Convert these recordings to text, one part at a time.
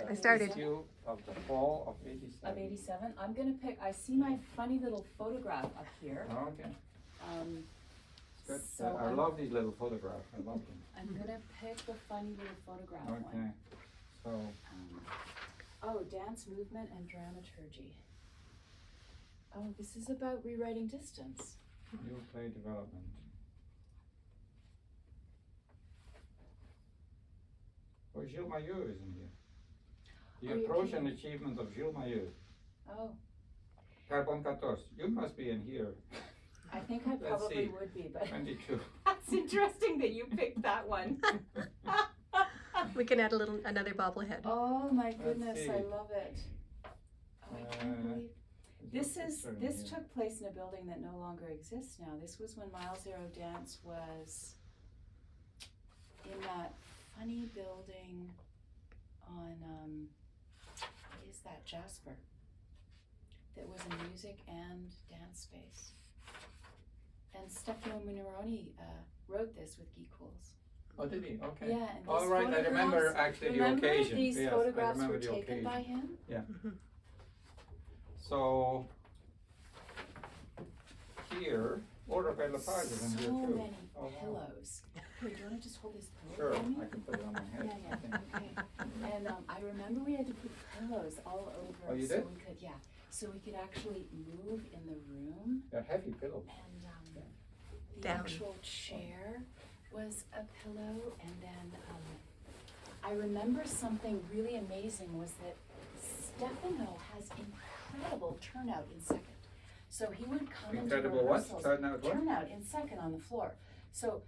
I started. Of the fall of 87. Of 87. I'm gonna pick, I see my funny little photograph up here. Oh, okay. Good. So I love these little photographs. I love them. I'm gonna pick the funny little photograph one. Okay. So. Oh, dance movement and dramaturgy. Oh, this is about rewriting distance. New play development. Oh, Gilles Mayeux is in here. The approach and achievement of Gilles Mayeux. Oh. Carbon 14. You must be in here. I think I probably would be, but 22. that's interesting that you picked that one. We can add another bobblehead. Oh my goodness, I love it. Oh, I can't believe this took place in a building that no longer exists now. This was when Mile Zero Dance was in that funny building on what is that, Jasper? That was a music and dance space. And Stefano Mineroni wrote this with Guy Cools. Oh, did he? Okay. Yeah, and all right, I remember actually the occasion. These yes, photographs I were remember the taken occasion. by him? Yeah. So here, Order by Lepage is in here So too. many Wow. pillows. Here, do you want to just hold this Sure, pillow for me? I can put it on my head. Yeah, okay. And I remember we had to put pillows all over Oh, you so did? we could, so we could actually move in the room. They're heavy pillows. And the Down. actual chair was a pillow. And then I remember something really amazing was that Stefano has incredible turnout in second. So he would come Incredible into what? rehearsals, Turnout what? turnout in second on the floor. So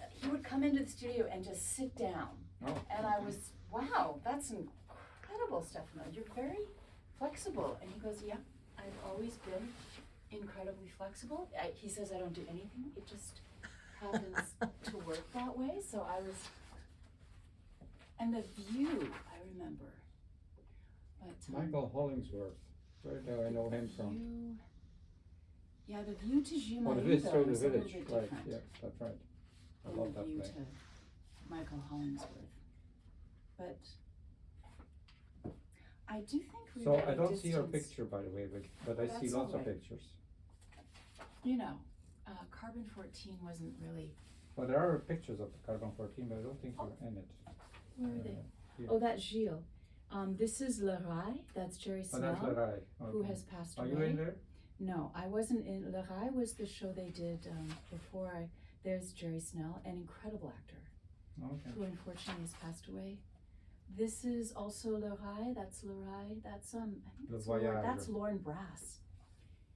he would come into the studio and just sit down. Oh, And I was, wow, that's incredible, Stefano. You're very flexible. And he goes, yeah, I've always been incredibly flexible. He says I don't do anything. It just happens to work that way. So I was, and the view, I remember. But, Michael Hollingsworth. Where do I know him from? View, yeah, the view to Gilles Oh, the Mayeux, view though, through is the a little village. bit Right, different yeah, that's right. I than love the that view play. to Michael Hollingsworth. But I do think So I rewriting don't see your distance, picture, by the way, but I see That's lots all of right. pictures. you know, Carbon 14 wasn't really, Well, there are pictures of the Carbon 14, but I don't think you're in it. where are they? Here. Oh, that's Gilles. This is Defraeye, that's Jerry Oh, Snell, that's Defraeye. who Okay. has passed Are away. you in there? No, I wasn't in. Defraeye was the show they did before there's Jerry Snell, an incredible actor, Okay. who unfortunately has passed away. This is also Defraeye, that's Defraeye, that's I think Le it's Voyage. that's Lauren Brass.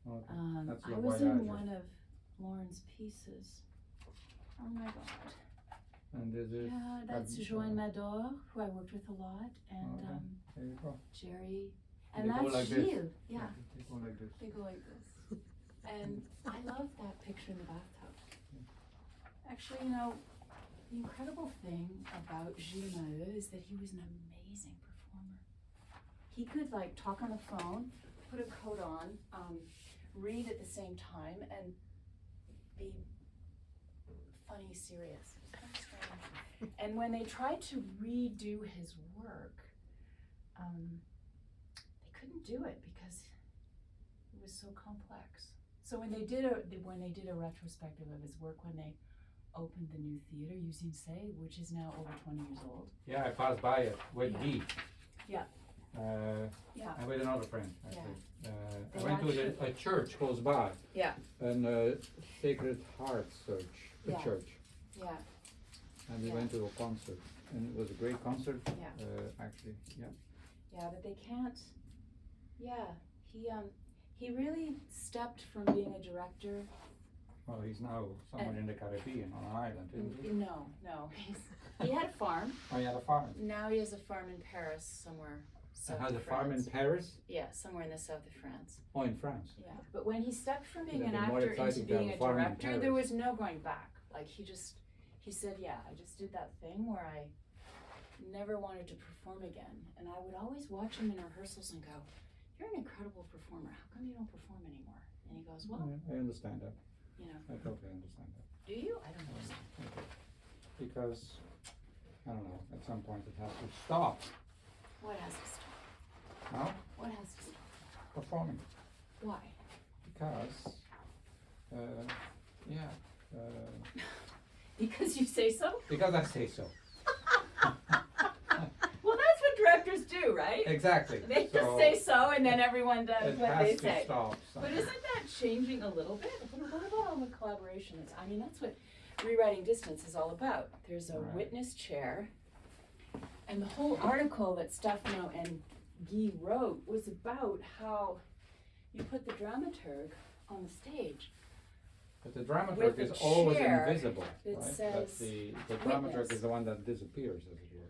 Okay. That's I Le was Voyage. in one of Lauren's pieces. Oh my god. And this is. Yeah, that's Joanne Mador, who I worked with a lot, and Okay. There you go. Jerry, And and they go that's like this. Gilles. Yeah, They go like this. they go like this. And I love that picture in the bathtub. Actually, you know, the incredible thing about Gilles Mayeux is that he was an amazing performer. He could like talk on the phone, put a coat on, read at the same time, and be funny, serious. It's very strange. And when they tried to redo his work, they couldn't do it because it was so complex. So when they did a retrospective of his work, when they opened the new theater, Usine Say, which is now over 20 years old. Yeah, I passed by it with Guy. Yeah. Yeah. And with another friend, actually. They I went to a church close by. Yeah. An Sacred Heart Yeah. church. Yeah. And we Yeah. went to a concert. And it was a great concert, Yeah. actually. Yeah. Yeah, but they can't. Yeah, he really stepped from being a director. Well, he's now somewhere in the Caribbean on an island, isn't he? No, he had a farm. Oh, he had a farm. Now he has a farm in Paris, somewhere He south has of a farm in France. Paris? Yeah, somewhere in the south of France. Oh, in France. Yeah, but when he stepped from being It'd an be more actor into exciting to have being a a farm in director, Paris. there was no going back. Like he said, yeah, I just did that thing where I never wanted to perform again. And I would always watch him in rehearsals and go, you're an incredible performer. How come you don't perform anymore? And he goes, well, Yeah, I understand that. you know, I totally understand that. do you? I don't understand. Because, I don't know, at some point it has to stop. What has to performing. Why? Because, Because you say so? because I say so. Well, that's what directors do, right? Exactly. They just say so, and then everyone does it what has they to say. stop. But isn't that changing a little bit? What about all the collaboration? I mean, that's what Rewriting Distance is all about. There's a Right. witness chair, and the whole article that Stefano and Guy wrote was about how you put the dramaturg on the stage. But the dramaturg With the is always chair invisible, that right? says But the dramaturg witness. is the one that disappears, as it were.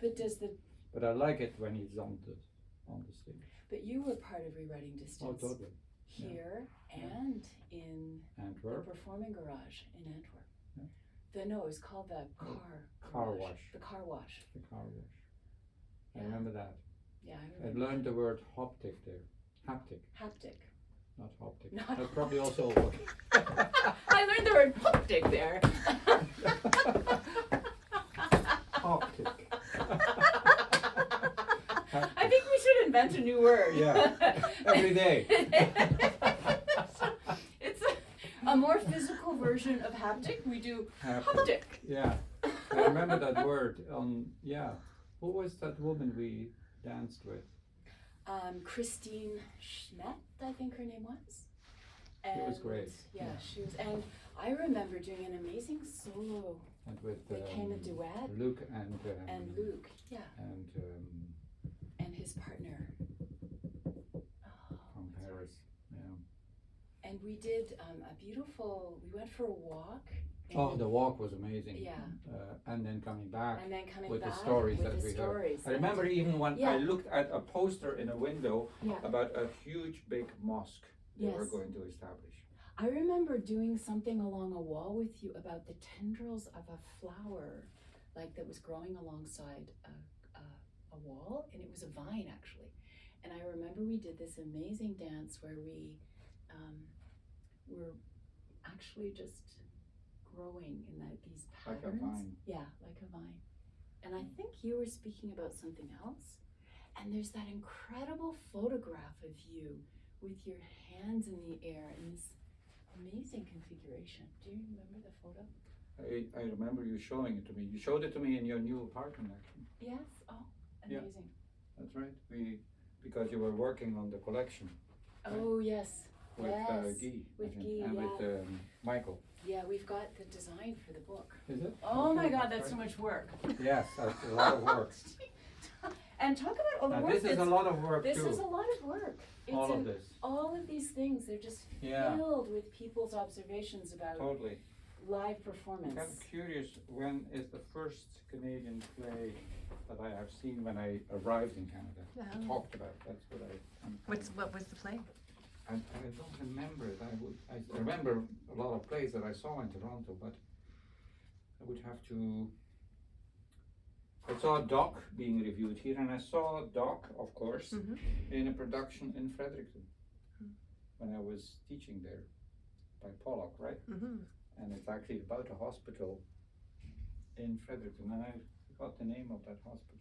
But does the But I like it when he's on the stage. but you were part of Rewriting Oh, Distance totally. here Yeah. and in the Antwerp. Performing Garage in Antwerp. Yeah. No, it was called the Car garage. wash. The car wash. The car wash. I Yeah. remember that. Yeah, I I remember. learned the word hoptic there. Haptic, Haptic. not hoptic. Not That's probably also a word. I learned the word haptic there. Hoptic. I think we should invent a new word. Yeah, every day. It's a more physical version of haptic. We do Haptic. haptic. Yeah, I remember that word. Who was that woman we danced with? Christine Schmidt, I think her name was. And It was great. Yeah, Yeah. she was. And I remember doing an amazing solo. And with Became a duet. Luke And Luke, yeah, and and his partner. from Paris. Yeah. And we did a beautiful. We went for a walk. Oh, the walk was amazing. Yeah. And then coming back And then coming with back the stories with that the we stories. heard. I remember even when Yeah. I looked at a poster in a window Yeah. about a huge big mosque they were Yes. going to establish. I remember doing something along a wall with you about the tendrils of a flower, like that was growing alongside a wall, and it was a vine actually. And I remember we did this amazing dance where we were actually just growing in these Like patterns. a vine. Yeah, like a vine. And I think you were speaking about something else. And there's that incredible photograph of you with your hands in the air in this amazing configuration. Do you remember the photo? I remember you showing it to me. You showed it to me in your new apartment, actually. Yes. Oh, Yeah. amazing. That's right. Because you were working on the collection Oh, yes. with Yes, Guy, with I think, Guy, and yeah. with Michael. Yeah, we've got the design for the book. Is it? Oh my Okay, God, that's so right. much work. Yes, that's a lot of work. And talk about all the Now, work. this is a lot of work This too. is a lot of work. It's All of in- this. all of these things, they're just Yeah. filled with people's observations about Totally. live I'm performance. kind of curious, when is the first Canadian play that I have seen when I arrived in Canada? Oh. Talked about. That's what What was the play? I don't remember it. I remember a lot of plays that I saw in Toronto, but I would have to. I saw Doc being reviewed here, and I saw Doc, of course, Mm-hmm. in a production in Fredericton when I was teaching there by Pollock, right? Mm-hmm. And it's actually about a hospital in Fredericton, and I forgot the name of that hospital.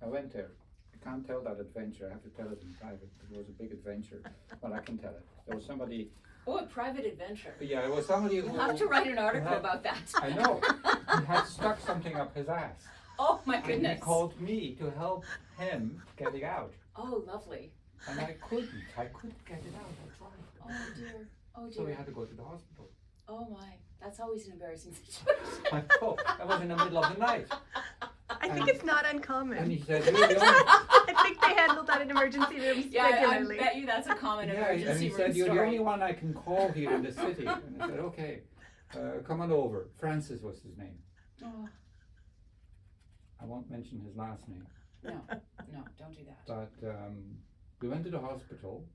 I went there. I can't tell that adventure. I have to tell it in private. It was a big adventure, but I can tell it. There was somebody. Oh, a private adventure. Yeah, it was somebody who. You'll have to write an article had- about that. I know. He had stuck something up his ass. Oh my And goodness. he called me to help him get it out, Oh, lovely. and I couldn't get it out. I tried. Oh dear. Oh So we dear. had to go to the hospital. Oh my. That's always an embarrassing situation. I know. That was in the middle of the night. I think And- it's not uncommon. And he said, "You're the only." I think they handle that in emergency rooms Yeah, I regularly. bet you that's a common Yeah, emergency and he room said, "You're the story. only one I can call here in the city." And I said, "Okay, come on over." Francis was his name. Oh, I won't mention his last name. no, don't do that. But we went to the hospital,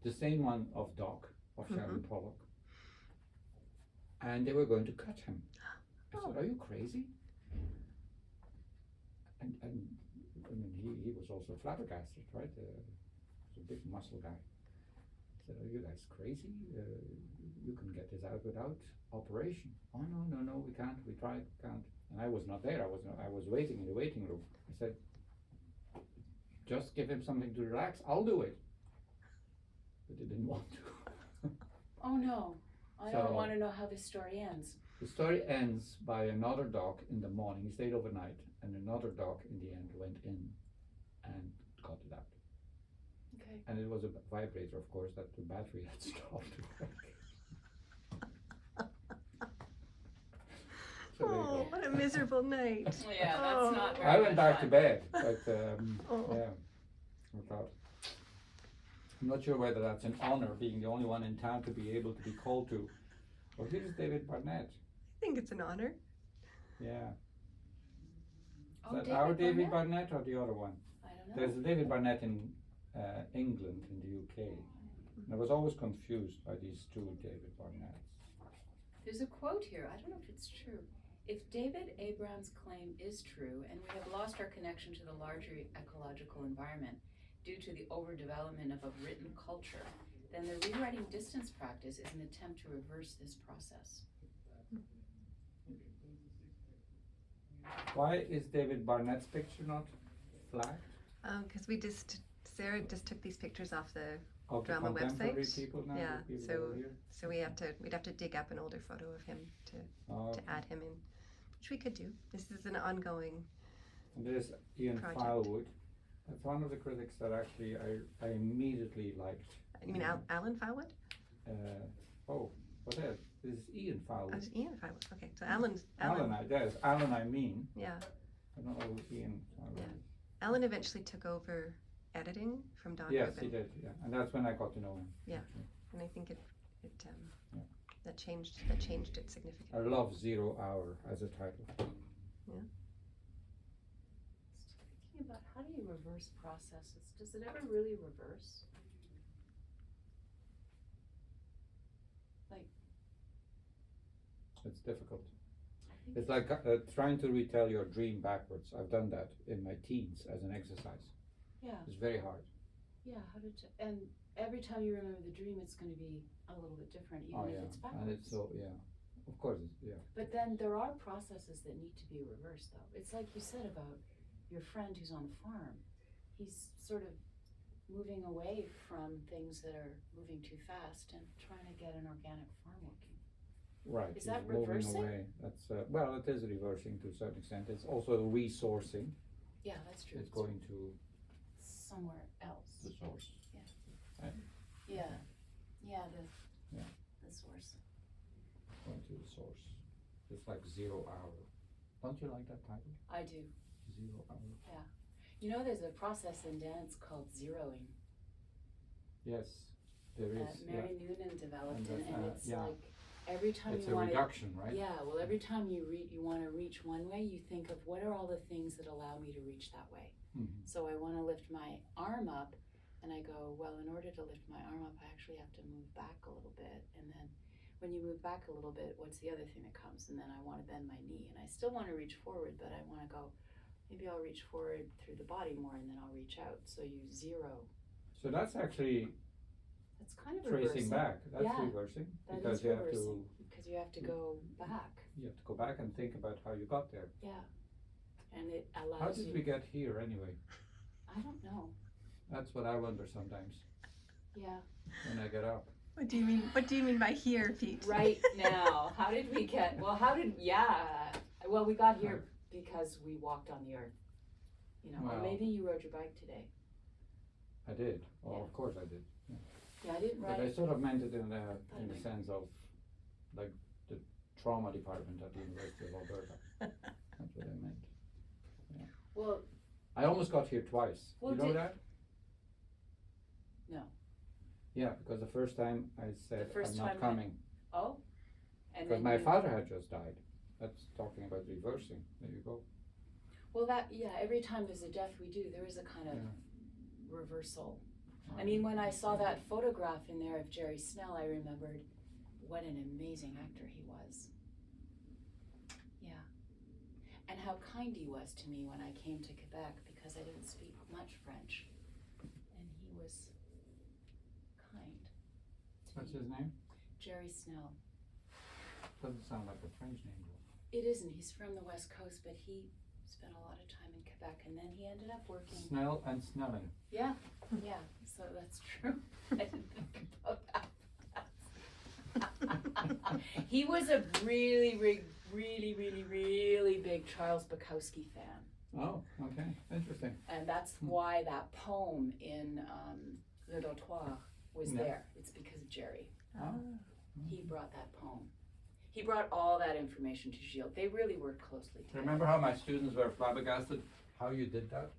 the same one of Doc, of Sharon Pollock, and they were going to cut him. I said, "Are you crazy?" And I mean, he was also flabbergasted, right? He's a big muscle guy. I said, "Are you guys crazy? You can get this out without operation." "Oh no, we can't. We tried, can't." And I was not there. I was waiting in the waiting room. I said, "Just give him something to relax. I'll do it." but they didn't want to. Oh no, I So- don't want to know how this story ends. The story ends by another dog in the morning. He stayed overnight, and another dog in the end went in and got it out. Okay. And it was a vibrator, of course, that the battery had stopped. So there you Oh, go. what a miserable night. Yeah, that's not very I went much back to fun. bed, but Oh. yeah, I thought. I'm not sure whether that's an honor, being the only one in town to be able to be called to. Well, here's David Barnett. I think it's an honor. Yeah. Oh, Is that our David Barnett? Barnett or the other one? I don't know. There's a David Barnett in England, in the UK. And I was always confused by these two David Barnetts. There's a quote here. I don't know if it's true. If David Abraham's claim is true, and we have lost our connection to the larger ecological environment due to the overdevelopment of a written culture, then the rewriting distance practice is an attempt to reverse this process. Why is David Barnett's picture not flagged? Because Sarah just took these pictures off the, Of the Drama contemporary website? people now? Yeah, the people so- that are here? so we'd have to dig up an older photo of him to Okay. add him in, which we could do. This is an ongoing. And there's Ian project. Filewood. That's one of the critics that actually I immediately liked. You mean Alan Filewood? Oh, what else? This is Ian Oh, Filewood. it's Ian Filewood. Okay, so Alan. Alan I mean. Yeah, I don't know who Ian Filewood is. Alan eventually took over editing from Don Yes, Rubin. he did, yeah. And that's when I got to know him. And I think it Yeah. that changed it I significantly. love Zero Hour as a title. Thinking about how do you reverse processes? Does it ever really reverse? It's difficult. I think It's like trying to retell your dream backwards. I've done that in my teens as an exercise. yeah. It's very hard. Yeah, and every time you remember the dream, it's going to be a little bit different, even if it's backwards. And it's so, yeah. Of course, yeah. But then there are processes that need to be reversed, though. It's like you said about your friend who's on the farm. He's sort of moving away from things that are moving too fast and trying to get an organic farm working. Right. Is he's that moving reversing? away. That's well, it is reversing to a certain extent. It's also resourcing. Yeah, that's true. It's going to somewhere else. the source. Yeah, Yeah. the source. Going to the source. It's like Zero Hour. Don't you like that title? I do. Zero Hour. You know, there's a process in dance called zeroing Yes, there that is. Mary Noonan developed, And and that, it's yeah. like every time It's you a want to. reduction, right? Yeah, well, every time you want to reach one way, you think of what are all the things that allow me to reach that way. Mhm. So I want to lift my arm up, and I go, well, in order to lift my arm up, I actually have to move back a little bit. And then when you move back a little bit, what's the other thing that comes? And then I want to bend my knee, and I still want to reach forward, but I want to go, maybe I'll reach forward through the body more, and then I'll reach out. So you zero. So that's actually That's kind of tracing reversing. back. That's Yeah, reversing That because is you have reversing, to because you have to go back. go back and think about how you got there. Yeah, and it allows How did you. we get here anyway? I don't know. That's what I wonder sometimes Yeah. when I get up. What do you mean? What do you mean by here, Pete? Right now, how did we get? Well, Well, we got here because we walked on the earth. You know, or Well. maybe you rode your bike today. I did. Well, Yeah. of course I did. Yeah, I didn't But I ride. sort of meant it in the Anyway. sense of like the trauma department at the University of Alberta. That's what I meant. Well, I almost got here twice. Well, you know did- that? No. Yeah, because the first time I said first I'm not time coming oh, and because then my you- father had just died. That's talking about reversing. There you go. Well, every time there's a death, there is a kind of Yeah. reversal. I mean, when I saw that photograph in there of Jerry Snell, I remembered what an amazing actor he was. Yeah. And how kind he was to me when I came to Quebec because I didn't speak much French. And he was kind. to What's me. his name? Jerry Snell. Doesn't sound like a French name though. It isn't. He's from the West Coast, but he spent a lot of time in Quebec, and then he ended up working. Snell and Snelling. Yeah, yeah. So that's true. I didn't think about that. He was a really big Charles Bukowski fan. Oh, okay, interesting. And that's why that poem in Le Dortoir was there. It's because of Jerry. Oh. He brought that poem. He brought all that information to Gilles. They really worked closely together. Remember how my students were flabbergasted how you did that?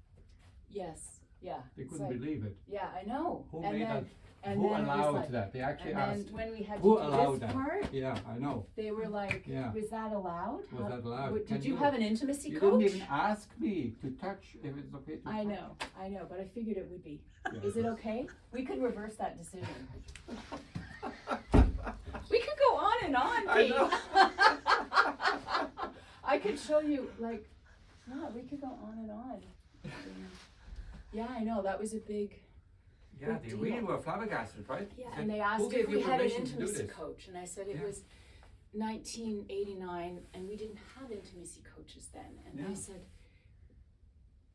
Yes, yeah. They It's couldn't like- believe it. Yeah, I know. Who and made then, that? And Who then it was allowed like, that? They actually and asked. then when we had Who to do allowed this that? part, Yeah, I know. they were like, Yeah. was that allowed? Was that allowed? Did Can you you- have an intimacy You coach? didn't even ask me to touch if it's okay to I touch. know, but I figured it would be. Yeah. Is it okay? We could reverse that decision. We could go on and on, I Pete. know. I could show you, like, yeah, we could go on and on. Yeah, I know, that was a big, Yeah, Big they deal. really were flabbergasted, right? yeah, Said, and they "Who asked gave if we you had an permission to do intimacy this?" coach, and I said it Yeah. was 1989, and we didn't have intimacy coaches then, and Yeah. they said,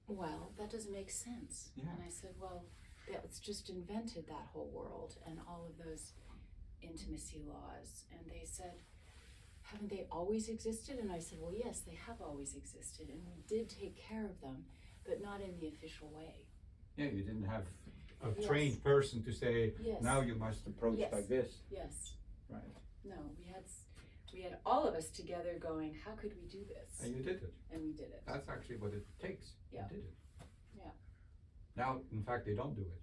well, that doesn't make sense. Yeah. And I said, well, that's just invented that whole world and all of those intimacy laws. And they said, haven't they always existed? And I said, well, yes, they have always existed, and we did take care of them, but not in the official way. Yeah, you didn't have a Yes. trained person to say, Yes. now you must approach Yes. like this. Yes. Right. No, we had all of us together going, how could we do this? And you did it. And we did it. That's actually what it takes. Yeah. You did it. Yeah. Now, in fact, they don't do it.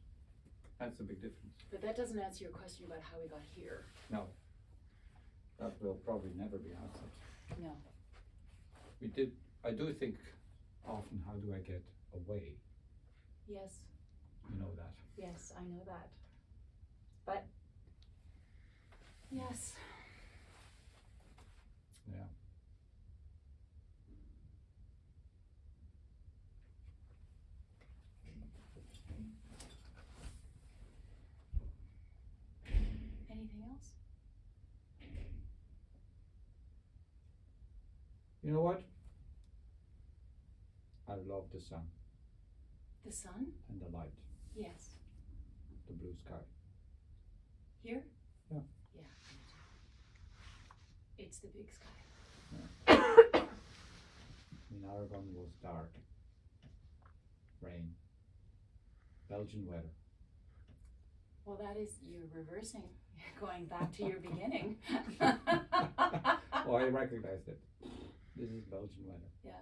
That's the big difference. But that doesn't answer your question about how we got here. No. That will probably never be answered. No. I do think often, how do I get away? Yes. You know that. Yes, I know that. But, yes. Yeah. Anything else? You know what? I love the sun The sun? and the light, Yes. the blue sky. Here? Yeah. Yeah. It's the big sky. In Aragon was dark, rain, Belgian weather. Well, that is, you're reversing, going back to your beginning. Oh, I recognized it. This is Belgian weather. Yeah.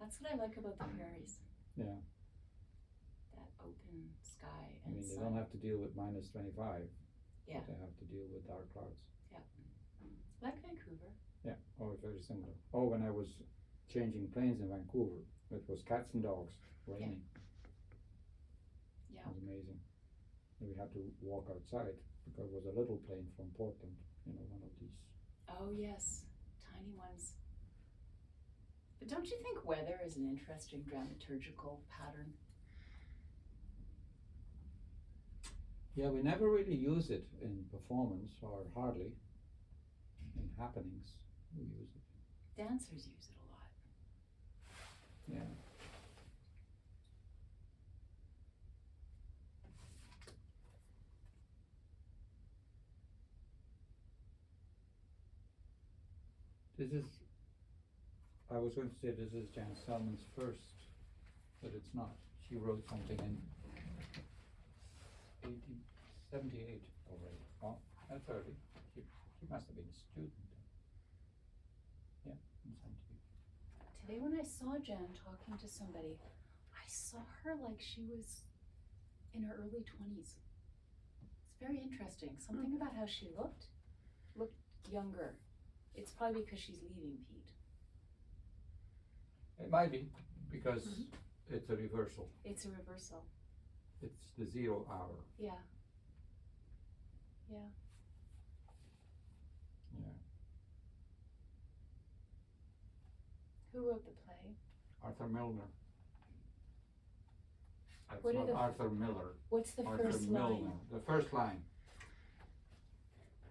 That's what I like about the prairies. Yeah. That open sky I and mean, they sun. don't have to deal with minus 25. Yeah. But they have to deal with dark clouds. Like Vancouver. Yeah. Oh, it's very similar. Oh, when I was changing planes in Vancouver, it was cats and dogs raining. Yeah. It was amazing. And we had to walk outside because it was a little plane from Portland, you know, one of these. Oh, yes. Tiny ones. But don't you think weather is an interesting dramaturgical pattern? Yeah, we never really use it in performance, or hardly. In happenings, we use it. Dancers use it a lot. Yeah. This is, I was going to say this is Jan Selman's first, but it's not. She wrote something in 1878 already. Oh, that's early. She must have been a student. Yeah, in 78. Today when I saw Jan talking to somebody, I saw her like she was in her early 20s. It's very interesting. Something about how she looked younger. It's probably because she's leaving Piet. It might be, because it's a reversal. It's a reversal. It's the 0 hour. Yeah. Yeah. Yeah. Who wrote the play? Arthur Milner. That's What are not the- Arthur Miller. What's the Arthur first Milner. line? The first line.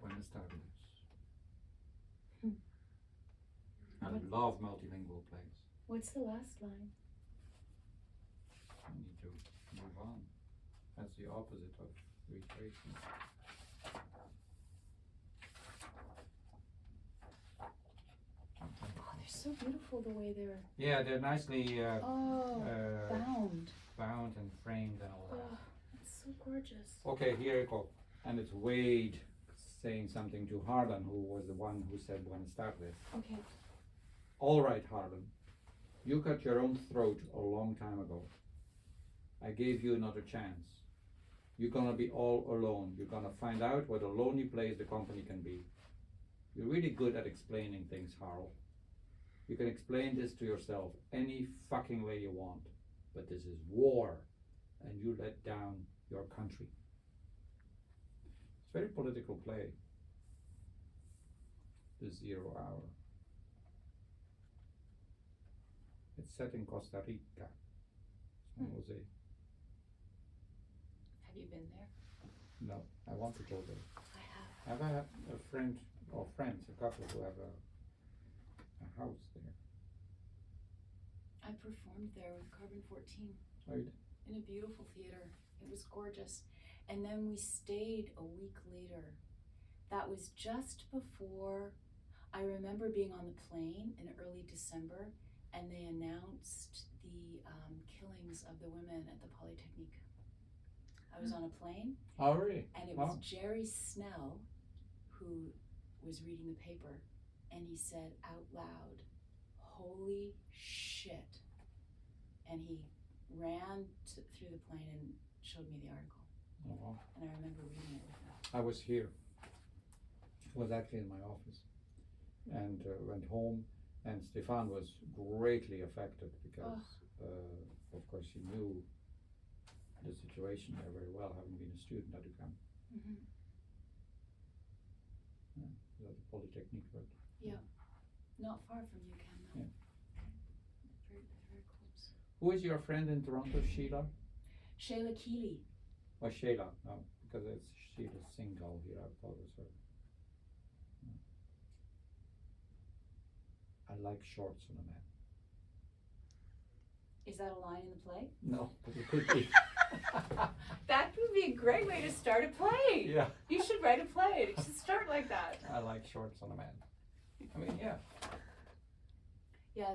Buenas tardes. I love multilingual plays. What's the last line? I need to move on. That's the opposite of retracing. Oh, they're so beautiful the way they're Yeah, they're nicely bound. bound and framed and all that. Oh, it's so gorgeous. Okay, here you go. And it's Wade saying something to Harlan, who was the one who said when to start with. Okay. All right, Harlan. You cut your own throat a long time ago. I gave you another chance. You're gonna be all alone. You're gonna find out what a lonely place the company can be. You're really good at explaining things, Harl. You can explain this to yourself any fucking way you want. But this is war, and you let down your country. It's very political play. The 0 hour. It's set in Costa Rica, San Jose. Have you been there? No, I want to go there. I have. I have a friend or friends, a couple who have a house there. I performed there with Carbon 14 Oh, you did? in a beautiful theater. It was gorgeous. And then we stayed a week later. That was just before, I remember being on the plane in early December, and they announced the killings of the women at the Polytechnique. I was on a plane, Oh, really? and it was Wow. Jerry Snell who was reading the paper, and he said out loud, "Holy shit." And he ran through the plane and showed me the article. Oh, wow. And I remember reading it with him. I was here. I was actually in my office and went home, and Stefan was greatly affected because, of course, he knew the situation there very well, having been a student at UCAM. Mm-hmm. Yeah, at the Polytechnique, but Not far from UCAM though. Yeah. Very, very close. who is your friend in Toronto, Sheila? Shayla Keeley. Or Sheila? No, because it's Sheila Singal here. I thought it was her. No. I like shorts on a man. Is that a line in the play? No, but it could be. That would be a great way to start a play. Yeah. You should write a play. It should start like that. I like shorts on a man. I mean, yeah. Yeah,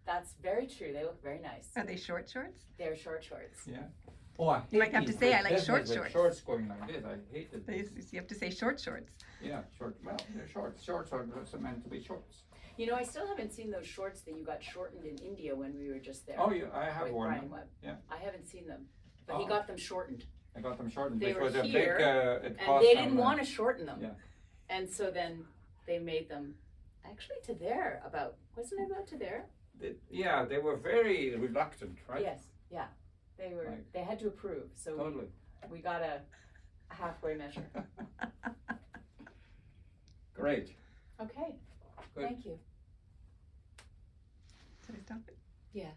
that's very true. They look very nice. Are they short shorts? They're short shorts. Yeah. Oh, I hate You might have to these say, I with like short business with shorts. shorts going like this. I hated this. You have to say short shorts. Yeah, short. Well, they're shorts. Shorts are also meant to be shorts. You know, I still haven't seen those shorts that you got shortened in India when we were just there. Oh, yeah, I have with worn Brian them. Webb. Yeah. I haven't seen them, but he Oh. got them shortened. I got them shortened, They which were was a big. here, It And cost they them, didn't want to shorten them. yeah. And so then they made them actually to there wasn't it about to there? Yeah, they were very reluctant, right? Yes, yeah. They were Right. they had to approve. So Totally. we got a halfway measure. Great. Okay. Good. Thank you. Should I stop it? Yeah.